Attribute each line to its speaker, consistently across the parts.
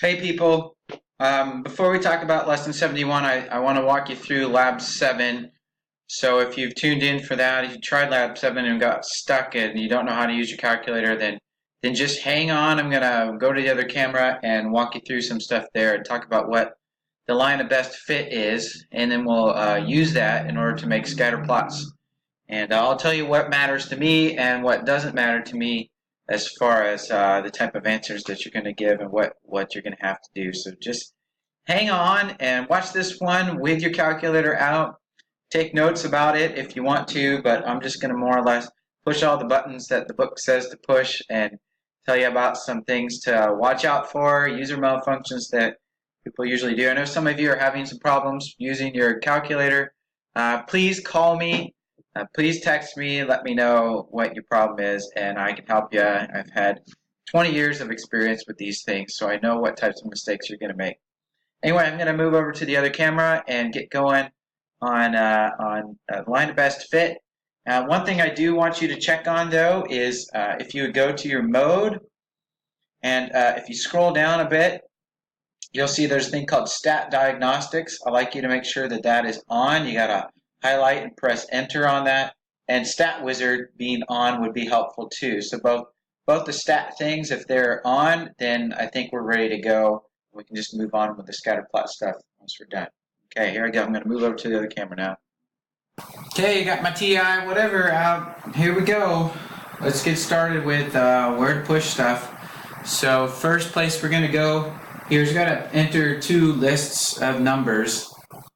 Speaker 1: Hey people, before we talk about lesson 71, I want to walk you through lab 7. So if you've tuned in for that, if you tried lab 7 and got stuck and you don't know how to use your calculator, then just hang on. I'm going to go to the other camera and walk you through some stuff there and talk about what the line of best fit is, and then we'll use that in order to make scatter plots. And I'll tell you what matters to me and what doesn't matter to me as far as the type of answers that you're going to give and what you're going to have to do. So just hang on and watch this one with your calculator out. Take notes about it if you want to, but I'm just going to more or less push all the buttons that the book says to push and tell you about some things to watch out for, user malfunctions that people usually do. I know some of you are having some problems using your calculator. Please call me. Please text me, let me know what your problem is, and I can help you. I've had 20 years of experience with these things, so I know what types of mistakes you're going to make. Anyway, I'm going to move over to the other camera and get going on line of best fit. One thing I do want you to check on, though, is if you would go to your mode, and if you scroll down a bit, you'll see there's a thing called stat diagnostics. I'd like you to make sure that that is on. You got to highlight and press enter on that, and stat wizard being on would be helpful too. So both the stat things, if they're on, then I think we're ready to go. We can just move on with the scatter plot stuff once we're done. Okay, here I go. I'm going to move over to the other camera now. Okay, you got my TI whatever out. Here we go. Let's get started with where to push stuff. So first place we're going to go, here's got to enter two lists of numbers.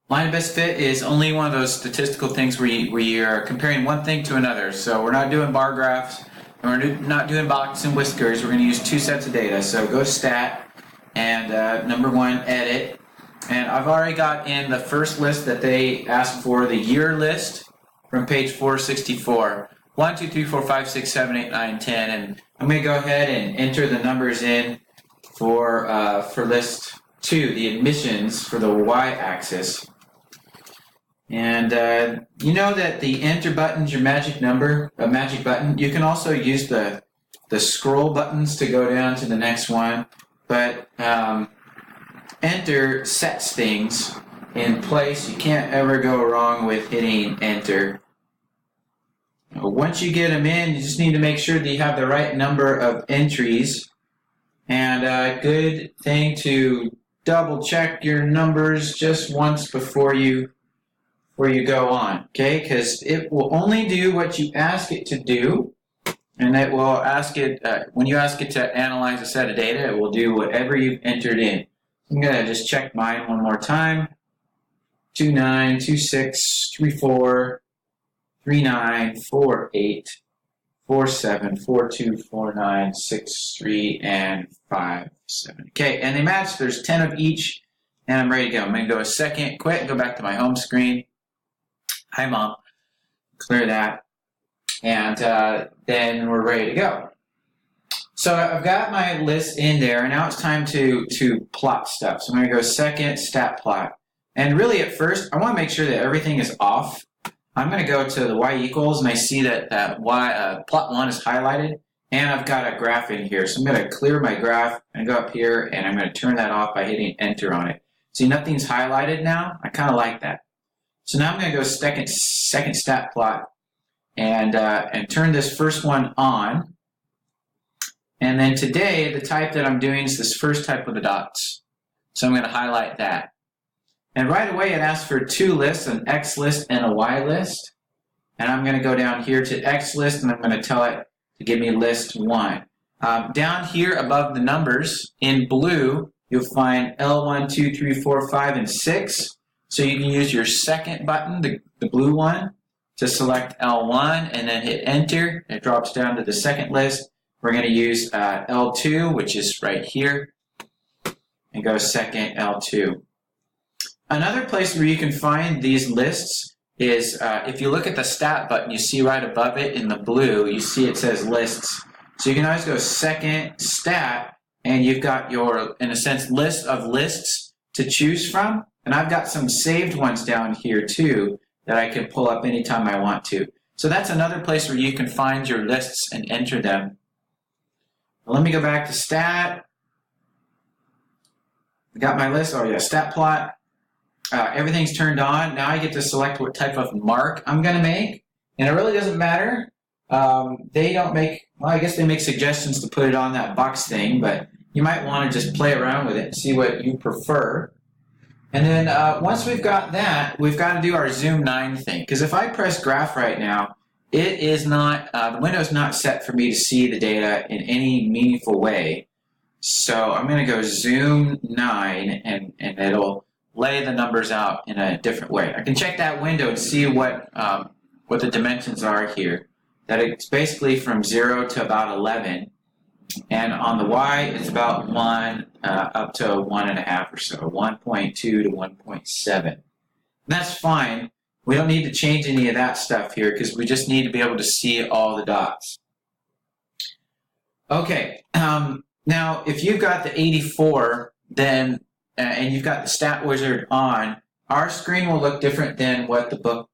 Speaker 1: Line of best fit is only one of those statistical things where you are comparing one thing to another. So we're not doing bar graphs, and we're not doing box and whiskers. We're going to use two sets of data. So go to stat, and number one, edit. And I've already got in the first list that they asked for, the year list from page 464. 1, 2, 3, 4, 5, 6, 7, 8, 9, 10. And I'm going to go ahead and enter the numbers in for list 2, the admissions for the y-axis. And you know that the enter button's your magic number, a magic button. You can also use the scroll buttons to go down to the next one, but enter sets things in place. You can't ever go wrong with hitting enter. Once you get them in, you just need to make sure that you have the right number of entries. And a good thing to double check your numbers just once before you go on, okay? Because it will only do what you ask it to do, and it will ask it, when you ask it to analyze a set of data, it will do whatever you've entered in. I'm going to just check mine one more time. 29, 26, 34, 39, 48, 47, 42, 49, 63, and 57. Okay, and they match. There's 10 of each, and I'm ready to go. I'm going to go a second, quit, and go back to my home screen. Hi, Mom. Clear that. And then we're ready to go. So I've got my list in there, and now it's time to plot stuff. So I'm going to go second, stat plot. And really at first, I want to make sure that everything is off. I'm going to go to the y equals, and I see that plot 1 is highlighted, and I've got a graph in here. So I'm going to clear my graph and go up here, and I'm going to turn that off by hitting enter on it. See, nothing's highlighted now. I kind of like that. So now I'm going to go second stat plot and turn this first one on. And then today, the type that I'm doing is this first type with the dots. So I'm going to highlight that. And right away, it asks for two lists, an X list and a Y list. And I'm going to go down here to X list, and I'm going to tell it to give me list 1. Down here above the numbers, in blue, you'll find L1, 2, 3, 4, 5, and 6. So you can use your second button, the blue one, to select L1 and then hit enter. It drops down to the second list. We're going to use L2, which is right here, and go second L2. Another place where you can find these lists is if you look at the stat button, you see right above it in the blue, you see it says lists. So you can always go second stat, and you've got your, in a sense, list of lists to choose from. And I've got some saved ones down here too that I can pull up anytime I want to. So that's another place where you can find your lists and enter them. Let me go back to stat. I got my list. Oh yeah, stat plot. Everything's turned on. Now I get to select what type of mark I'm going to make. And it really doesn't matter. They don't make, well, I guess they make suggestions to put it on that box thing, but you might want to just play around with it and see what you prefer. And then once we've got that, we've got to do our zoom 9 thing. Because if I press graph right now, it is not, the window's not set for me to see the data in any meaningful way. So I'm going to go zoom 9 and it'll lay the numbers out in a different way. I can check that window and see what the dimensions are here. That it's basically from 0 to about 11. And on the Y, it's about 1 up to 1.5 or so, 1.2 to 1.7. That's fine. We don't need to change any of that stuff here because we just need to be able to see all the dots. Okay, now if you've got the 84, then and you've got the stat wizard on, our screen will look different than what the book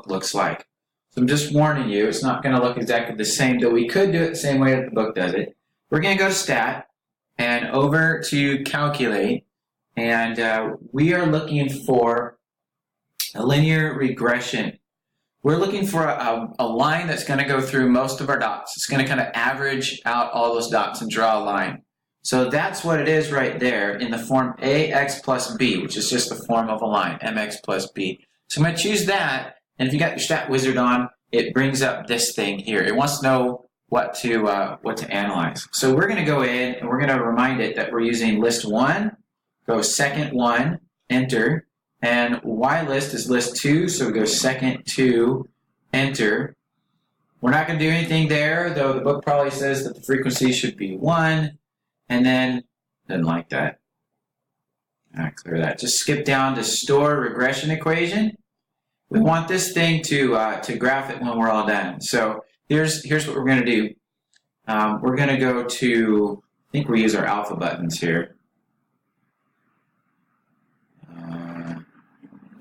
Speaker 1: looks like. So I'm just warning you, it's not going to look exactly the same, though we could do it the same way that the book does it. We're going to go to stat and over to calculate, and we are looking for a linear regression. We're looking for a line that's going to go through most of our dots. It's going to kind of average out all those dots and draw a line. So that's what it is right there in the form ax plus b, which is just the form of a line, mx plus b. So I'm going to choose that, and if you got your stat wizard on, it brings up this thing here. It wants to know what to analyze. So we're going to go in and we're going to remind it that we're using list 1, go second 1, enter, and Y list is list 2, so we go second 2, enter. We're not going to do anything there, though the book probably says that the frequency should be 1. And then, didn't like that. Clear that. Just skip down to store regression equation. We want this thing to graph it when we're all done. So here's what we're going to do. We're going to go to, I think we use our alpha buttons here.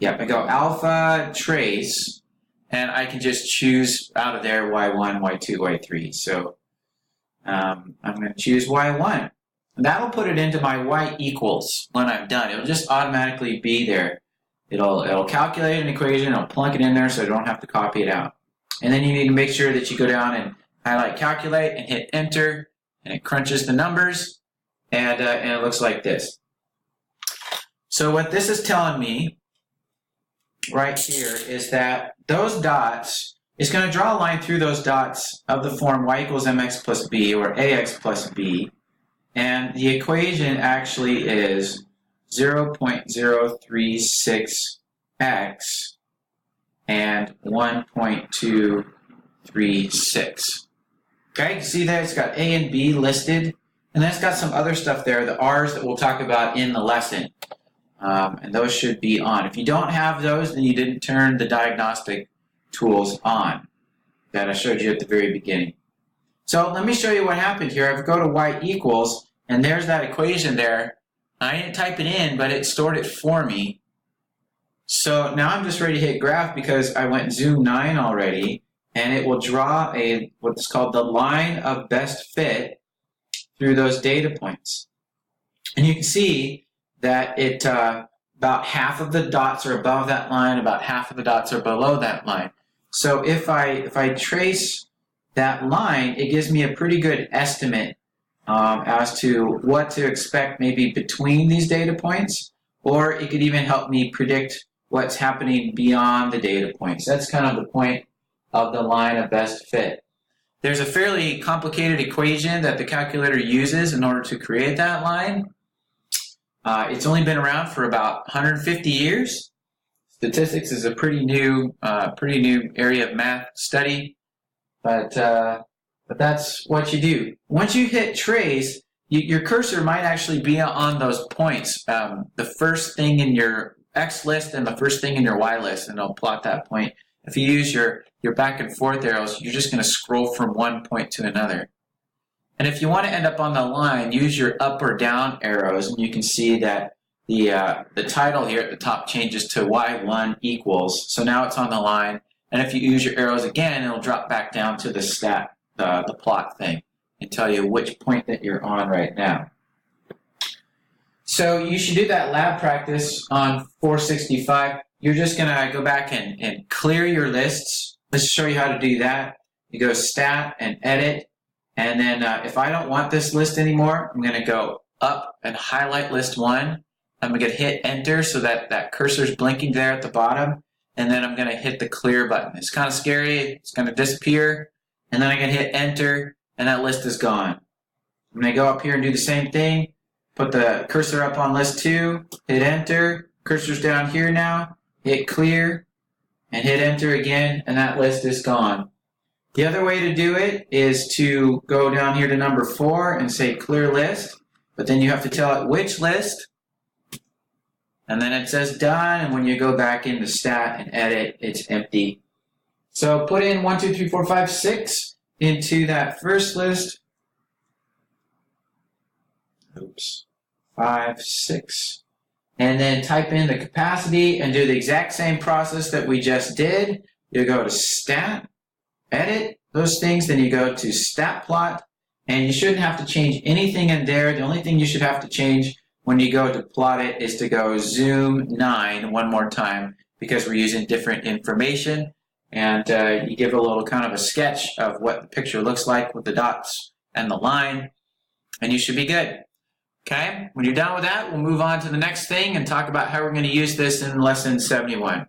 Speaker 1: Yep, I go alpha trace, and I can just choose out of there Y1, Y2, Y3. So I'm going to choose Y1. And that'll put it into my Y equals when I'm done. It'll just automatically be there. It'll calculate an equation, it'll plunk it in there so I don't have to copy it out. And then you need to make sure that you go down and highlight calculate and hit enter, and it crunches the numbers, and it looks like this. So what this is telling me right here is that those dots, it's going to draw a line through those dots of the form y equals mx plus b or ax plus b, and the equation actually is 0.036x and 1.236. Okay, you see that it's got A and B listed, and then it's got some other stuff there, the R's that we'll talk about in the lesson. And those should be on. If you don't have those, then you didn't turn the diagnostic tools on that I showed you at the very beginning. So let me show you what happened here. I go to y equals, and there's that equation there. I didn't type it in, but it stored it for me. So now I'm just ready to hit graph because I went zoom 9 already, and it will draw what's called the line of best fit through those data points. And you can see that it about half of the dots are above that line, about half of the dots are below that line. So if I trace that line, it gives me a pretty good estimate as to what to expect maybe between these data points, or it could even help me predict what's happening beyond the data points. That's kind of the point of the line of best fit. There's a fairly complicated equation that the calculator uses in order to create that line. It's only been around for about 150 years. Statistics is a pretty new area of math study, but that's what you do. Once you hit trace, your cursor might actually be on those points. The first thing in your X list and the first thing in your Y list, and it'll plot that point. If you use your back and forth arrows, you're just going to scroll from one point to another. And if you want to end up on the line, use your up or down arrows, and you can see that the title here at the top changes to Y1 equals. So now it's on the line. And if you use your arrows again, it'll drop back down to the stat, the plot thing, and tell you which point that you're on right now. So you should do that lab practice on 465. You're just going to go back and clear your lists. Let's show you how to do that. You go Stat and Edit. And then if I don't want this list anymore, I'm going to go up and highlight list 1. I'm going to hit Enter so that cursor's blinking there at the bottom. And then I'm going to hit the clear button. It's kind of scary. It's going to disappear. And then I can hit Enter, and that list is gone. I'm going to go up here and do the same thing. Put the cursor up on list 2, hit Enter. Cursor's down here now. Hit Clear, and hit Enter again, and that list is gone. The other way to do it is to go down here to number 4 and say Clear List, but then you have to tell it which list. And then it says done, and when you go back into Stat and Edit, it's empty. So put in 1, 2, 3, 4, 5, 6 into that first list. Oops. 5, 6. And then type in the capacity and do the exact same process that we just did. You go to Stat, Edit, those things, then you go to Stat Plot, and you shouldn't have to change anything in there. The only thing you should have to change when you go to plot it is to go zoom 9 one more time, because we're using different information, and you give a little kind of a sketch of what the picture looks like with the dots and the line, and you should be good. Okay, when you're done with that, we'll move on to the next thing and talk about how we're going to use this in lesson 71.